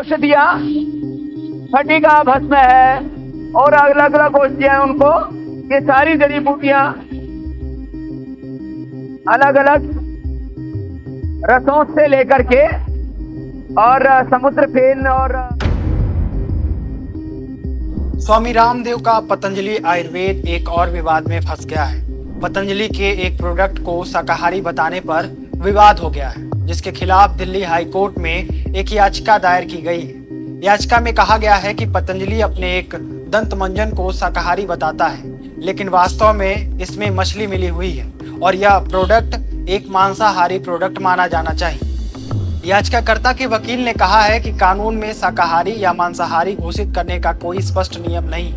औषधियाँ, फटिका भस्म है और अलग अलग औषधियाँ हैं उनको, ये सारी जड़ी बूटियाँ अलग अलग रसों से लेकर के और समुद्र फेन और स्वामी रामदेव का पतंजलि आयुर्वेद एक और विवाद में फंस गया है। पतंजलि के एक प्रोडक्ट को शाकाहारी बताने पर विवाद हो गया है, जिसके खिलाफ दिल्ली हाई कोर्ट में एक याचिका दायर की गई है। याचिका में कहा गया है कि पतंजलि अपने एक दंत मंजन को शाकाहारी बताता है, लेकिन वास्तव में इसमें मछली मिली हुई है और यह प्रोडक्ट एक मांसाहारी प्रोडक्ट माना जाना चाहिए। याचिकाकर्ता के वकील ने कहा है कि कानून में शाकाहारी या मांसाहारी घोषित करने का कोई स्पष्ट नियम नहीं,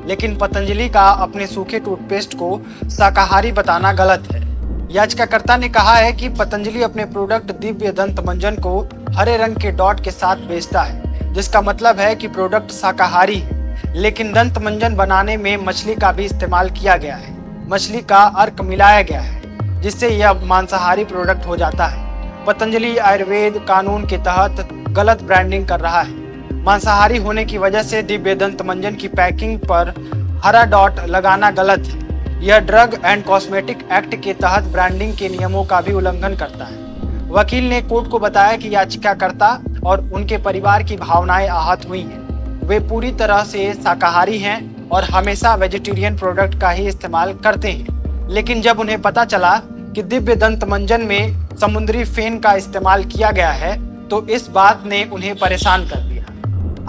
लेकिन पतंजलि का अपने सूखे टूथपेस्ट को शाकाहारी बताना गलत है। याचिकाकर्ता ने कहा है कि पतंजलि अपने प्रोडक्ट दिव्य दंत मंजन को हरे रंग के डॉट के साथ बेचता है, जिसका मतलब है कि प्रोडक्ट शाकाहारी है, लेकिन दंत मंजन बनाने में मछली का भी इस्तेमाल किया गया है। मछली का अर्क मिलाया गया है, जिससे यह मांसाहारी प्रोडक्ट हो जाता है। पतंजलि आयुर्वेद कानून के तहत गलत ब्रांडिंग कर रहा है। मांसाहारी होने की वजह से दिव्य दंत मंजन की पैकिंग पर हरा डॉट लगाना गलत है। यह ड्रग एंड कॉस्मेटिक एक्ट के तहत ब्रांडिंग के नियमों का भी उल्लंघन करता है। वकील ने कोर्ट को बताया कि याचिकाकर्ता और उनके परिवार की भावनाएं आहत हुई हैं। वे पूरी तरह से शाकाहारी हैं और हमेशा वेजिटेरियन प्रोडक्ट का ही इस्तेमाल करते हैं, लेकिन जब उन्हें पता चला कि दिव्य दंत मंजन में समुद्री फेन का इस्तेमाल किया गया है तो इस बात ने उन्हें परेशान कर दिया।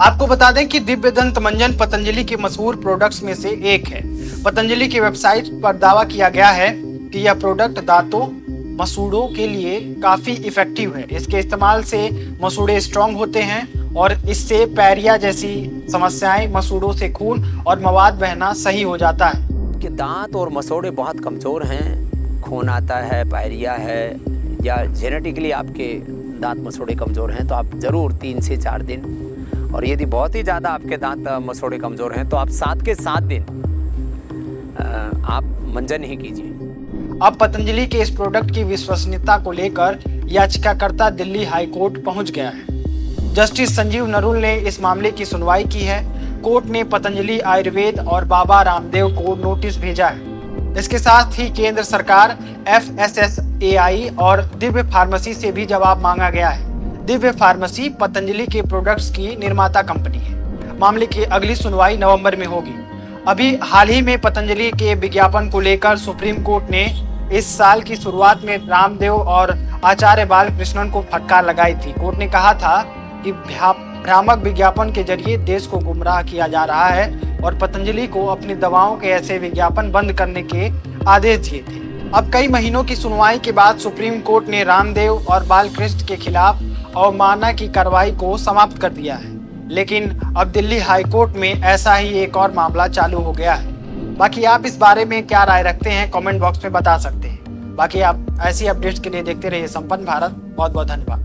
आपको बता दें कि दिव्य दंत मंजन पतंजलि के मशहूर प्रोडक्ट्स में से एक है। पतंजलि की वेबसाइट पर दावा किया गया है कि यह प्रोडक्ट दांतों मसूड़ों के लिए काफी इफेक्टिव है। इसके इस्तेमाल से मसूड़े स्ट्रांग होते हैं और इससे पैरिया जैसी समस्याएं, मसूड़ों से खून और मवाद बहना सही हो जाता है। कि दांत और मसूड़े बहुत कमजोर हैं, खून आता है, पायरिया है, या जेनेटिकली आपके दांत मसूड़े कमज़ोर हैं तो आप ज़रूर 3 से 4 दिन, और यदि बहुत ही ज़्यादा आपके दांत मसूड़े कमज़ोर हैं तो आप 7 के 7 दिन आप मंजन ही कीजिए। अब पतंजलि के इस प्रोडक्ट की विश्वसनीयता को लेकर याचिकाकर्ता दिल्ली हाई कोर्ट पहुंच गया है। जस्टिस संजीव नरूल ने इस मामले की सुनवाई की है। कोर्ट ने पतंजलि आयुर्वेद और बाबा रामदेव को नोटिस भेजा है। इसके साथ ही केंद्र सरकार, FSSAI और दिव्य फार्मेसी से भी जवाब मांगा गया है। दिव्य फार्मेसी पतंजलि के प्रोडक्ट्स की निर्माता कंपनी है। मामले की अगली सुनवाई नवंबर में होगी। अभी हाल ही में पतंजलि के विज्ञापन को लेकर सुप्रीम कोर्ट ने इस साल की शुरुआत में रामदेव और आचार्य बालकृष्णन को फटकार लगाई थी। कोर्ट ने कहा था कि भ्रामक विज्ञापन के जरिए देश को गुमराह किया जा रहा है और पतंजलि को अपनी दवाओं के ऐसे विज्ञापन बंद करने के आदेश दिए थे। अब कई महीनों की सुनवाई के बाद सुप्रीम कोर्ट ने रामदेव और बालकृष्ण के खिलाफ अवमानना की कार्रवाई को समाप्त कर दिया है, लेकिन अब दिल्ली हाई कोर्ट में ऐसा ही एक और मामला चालू हो गया है। बाकी आप इस बारे में क्या राय रखते हैं कमेंट बॉक्स में बता सकते हैं। बाकी आप ऐसी अपडेट्स के लिए देखते रहिए संपन्न भारत। बहुत बहुत धन्यवाद।